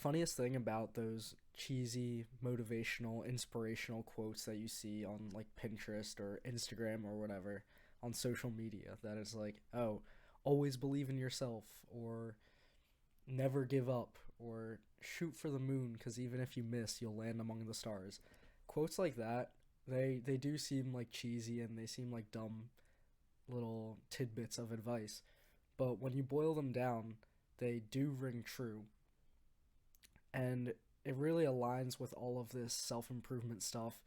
funniest thing about those cheesy motivational inspirational quotes that you see on like Pinterest or Instagram or whatever on social media that is like, oh, always believe in yourself, or never give up, or shoot for the moon because even if you miss you'll land among the stars. Quotes like that, they do seem like cheesy and they seem like dumb little tidbits of advice, but when you boil them down, they do ring true. And it really aligns with all of this self-improvement stuff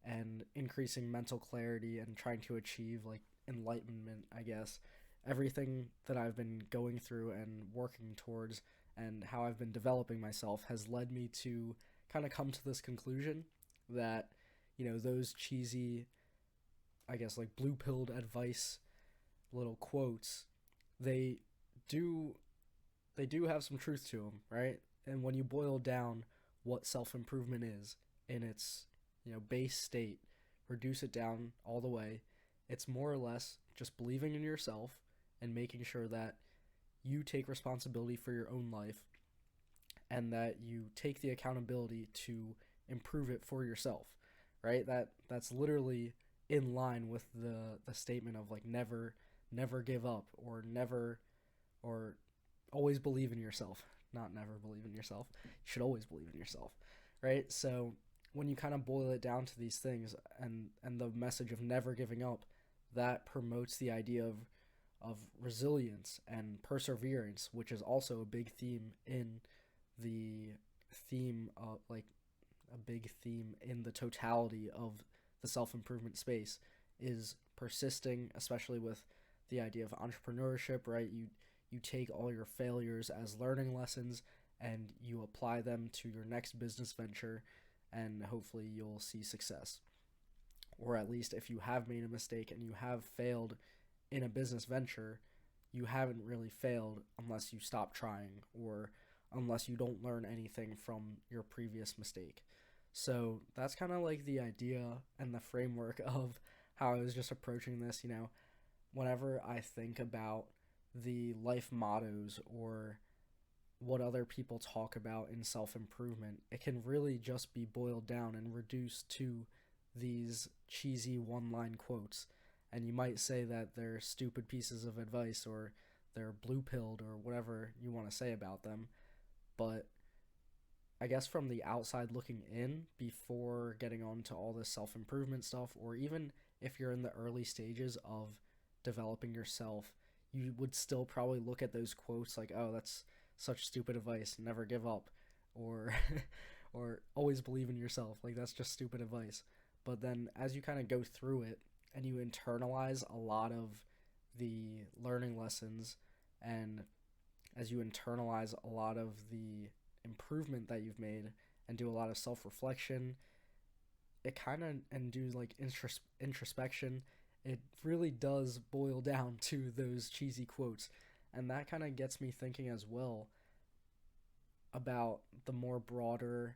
and increasing mental clarity and trying to achieve like enlightenment, I guess. Everything that I've been going through and working towards and how I've been developing myself has led me to kind of come to this conclusion that, those cheesy, I guess, like blue pilled advice little quotes, they do they do have some truth to them, right? And when you boil down what self improvement is in its base state, reduce it down all the way, it's more or less just believing in yourself and making sure that you take responsibility for your own life and that you take the accountability to improve it for yourself, right? That's literally in line with the statement of like never give up, or never, or always believe in yourself. Not never believe in yourself. You should always believe in yourself, right? So when you kind of boil it down to these things, and the message of never giving up, that promotes the idea of resilience and perseverance, which is also a big theme in the theme of like a big theme in the totality of the self-improvement space is persisting, especially with the idea of entrepreneurship, right? You take all your failures as learning lessons and you apply them to your next business venture, and hopefully you'll see success. Or at least if you have made a mistake and you have failed in a business venture, you haven't really failed unless you stop trying, or unless you don't learn anything from your previous mistake. So that's kind of like the idea and the framework of how I was just approaching this. Whenever I think about the life mottos or what other people talk about in self improvement, it can really just be boiled down and reduced to these cheesy one line quotes. And you might say that they're stupid pieces of advice, or they're blue pilled, or whatever you want to say about them. But I guess from the outside looking in, before getting on to all this self improvement stuff, or even if you're in the early stages of developing yourself, you would still probably look at those quotes like, oh, that's such stupid advice, never give up, or or always believe in yourself. Like that's just stupid advice. But then as you kind of go through it and you internalize a lot of the learning lessons, and as you internalize a lot of the improvement that you've made and do a lot of self-reflection, it kind of, and do like introspection, it really does boil down to those cheesy quotes. And that kind of gets me thinking as well about the more broader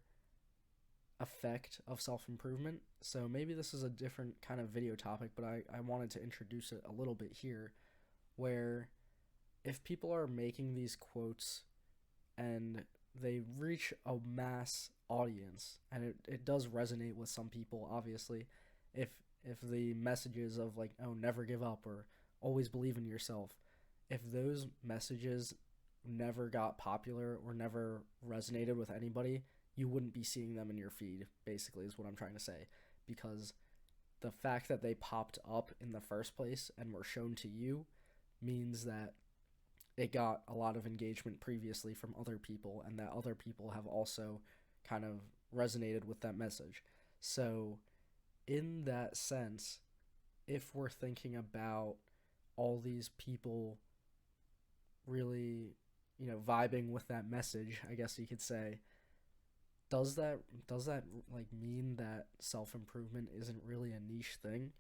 effect of self-improvement. So maybe this is a different kind of video topic, but I wanted to introduce it a little bit here, where if people are making these quotes and they reach a mass audience, and it does resonate with some people, obviously, if the messages of like, oh, never give up, or always believe in yourself, if those messages never got popular or never resonated with anybody, you wouldn't be seeing them in your feed, basically, is what I'm trying to say. Because the fact that they popped up in the first place and were shown to you means that it got a lot of engagement previously from other people, and that other people have also kind of resonated with that message. So in that sense, if we're thinking about all these people really, vibing with that message, I guess you could say, does that like mean that self-improvement isn't really a niche thing?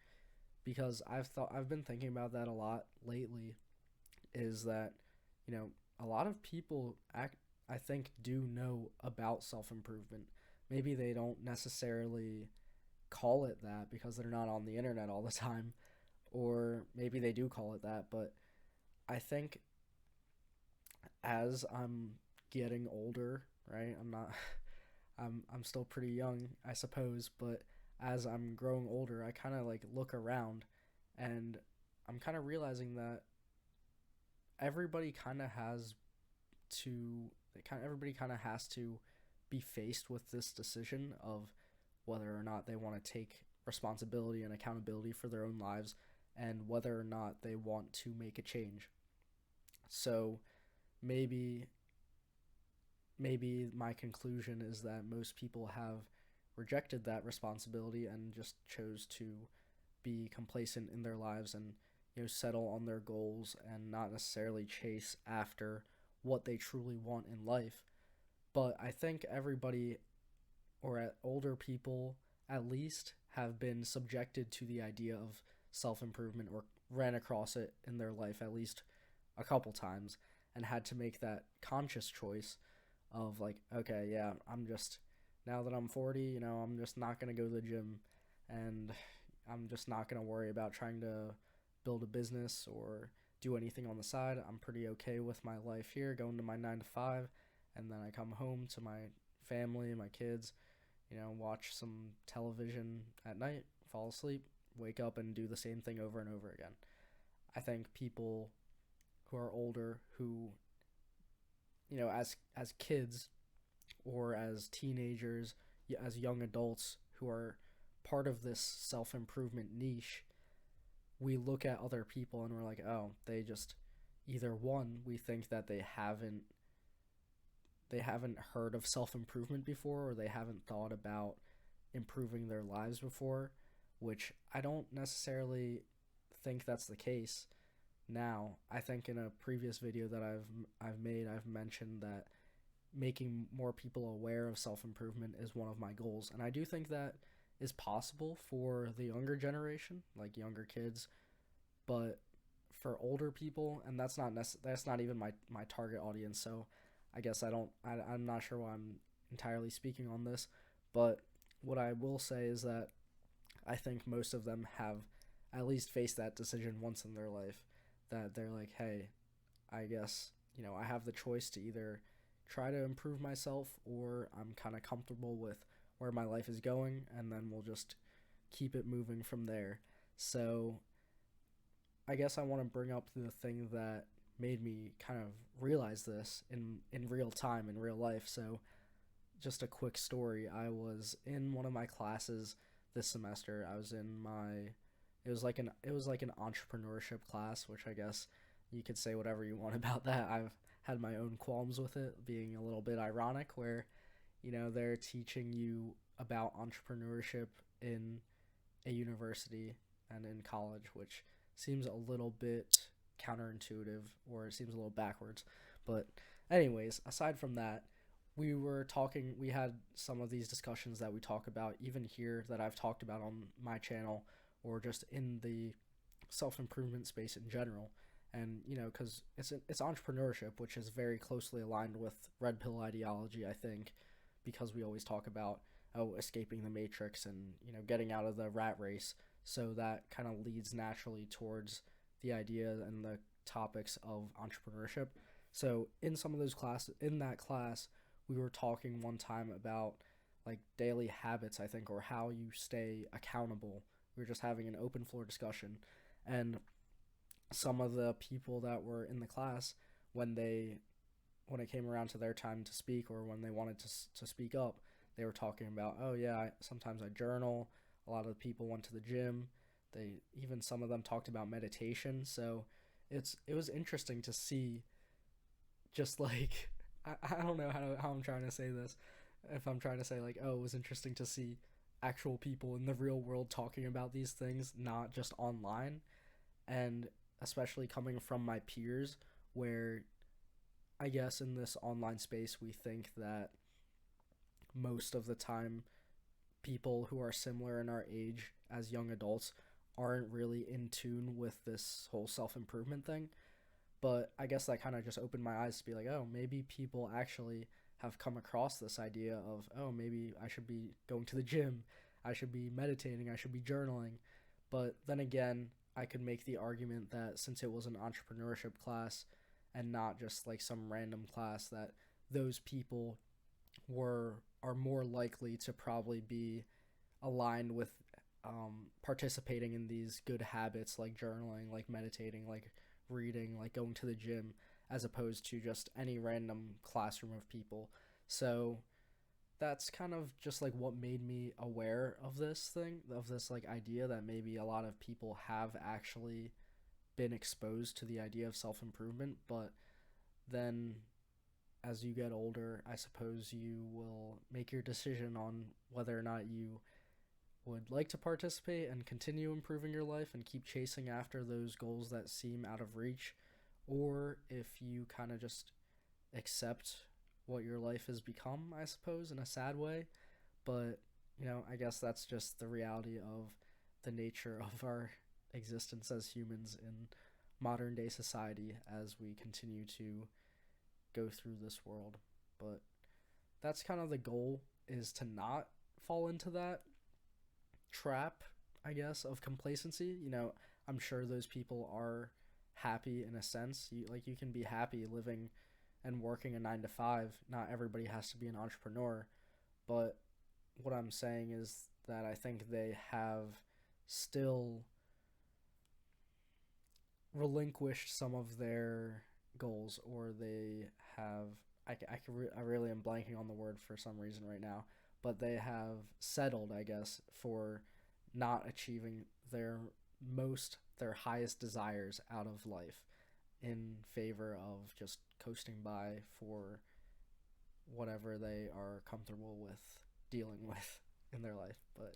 Because I've been thinking about that a lot lately, is that, a lot of people I think do know about self-improvement. Maybe they don't necessarily call it that because they're not on the internet all the time, or maybe they do call it that, but I think as I'm getting older, right? I'm not I'm still pretty young, I suppose, but as I'm growing older, I kind of like look around and I'm kind of realizing that everybody kind of has to everybody kind of has to be faced with this decision of whether or not they want to take responsibility and accountability for their own lives and whether or not they want to make a change. So maybe maybe my conclusion is that most people have rejected that responsibility and just chose to be complacent in their lives and settle on their goals and not necessarily chase after what they truly want in life. But I think everybody, or at older people at least, have been subjected to the idea of self improvement or ran across it in their life at least a couple times and had to make that conscious choice of like, okay, yeah, I'm just now that I'm 40, I'm just not going to go to the gym and I'm just not going to worry about trying to build a business or do anything on the side. I'm pretty okay with my life here, going to my 9 to 5, and then I come home to my family, my kids, watch some television at night, fall asleep, wake up and do the same thing over and over again. I think people who are older who, as kids or as teenagers, as young adults who are part of this self-improvement niche, we look at other people and we're like, oh, they just either one, we think that they haven't heard of self-improvement before or they haven't thought about improving their lives before, which I don't necessarily think that's the case. Now, I think in a previous video that I've made, I've mentioned that making more people aware of self-improvement is one of my goals, and I do think that is possible for the younger generation, like younger kids, but for older people, and that's not even my target audience. So I guess I'm not sure why I'm entirely speaking on this, but what I will say is that I think most of them have at least faced that decision once in their life, that they're like, hey, I guess I have the choice to either try to improve myself or I'm kind of comfortable with where my life is going, and then we'll just keep it moving from there. So I guess I want to bring up the thing that made me kind of realize this in real time, in real life. So just a quick story. I was in one of my classes this semester. I was in my it was like an entrepreneurship class, which I guess you could say whatever you want about that. I've had my own qualms with it being a little bit ironic where they're teaching you about entrepreneurship in a university and in college, which seems a little bit counterintuitive or it seems a little backwards. But, anyways, aside from that, we had some of these discussions that we talk about, even here, that I've talked about on my channel or just in the self improvement space in general. And, because it's entrepreneurship, which is very closely aligned with red pill ideology, I think, because we always talk about escaping the matrix and getting out of the rat race. So that kind of leads naturally towards the idea and the topics of entrepreneurship. So in that class, we were talking one time about like daily habits, I think, or how you stay accountable. We were just having an open floor discussion, and some of the people that were in the class, when it came around to their time to speak or when they wanted to speak up, they were talking about, oh yeah, sometimes I journal. A lot of the people went to the gym. Some of them talked about meditation. So it was interesting to see, just like I don't know how I'm trying to say this. If I'm trying to say like, oh, it was interesting to see actual people in the real world talking about these things, not just online, and especially coming from my peers, where I guess in this online space we think that most of the time people who are similar in our age as young adults aren't really in tune with this whole self-improvement thing. But I guess that kind of just opened my eyes to be like, oh, maybe people actually have come across this idea of, oh, maybe I should be going to the gym, I should be meditating, I should be journaling. But then again, I could make the argument that since it was an entrepreneurship class and not just like some random class, that those people are more likely to probably be aligned with participating in these good habits like journaling, like meditating, like reading, like going to the gym, as opposed to just any random classroom of people. So that's kind of just like what made me aware of this thing, of this like idea that maybe a lot of people have actually been exposed to the idea of self improvement, but then as you get older, I suppose you will make your decision on whether or not you would like to participate and continue improving your life and keep chasing after those goals that seem out of reach, or if you kind of just accept what your life has become, I suppose, in a sad way. But, I guess that's just the reality of the nature of our existence as humans in modern day society as we continue to go through this world. But that's kind of the goal, is to not fall into that trap, I guess, of complacency. I'm sure those people are happy in a sense. You can be happy living and working a 9 to 5. Not everybody has to be an entrepreneur, but what I'm saying is that I think they have still relinquished some of their goals, or they have I really am blanking on the word for some reason right now, but they have settled, I guess, for not achieving their highest desires out of life in favor of just coasting by for whatever they are comfortable with dealing with in their life. But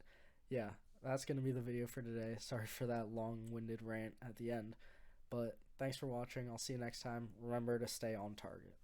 yeah, that's going to be the video for today. Sorry for that long-winded rant at the end, but thanks for watching. I'll see you next time. Remember to stay on target.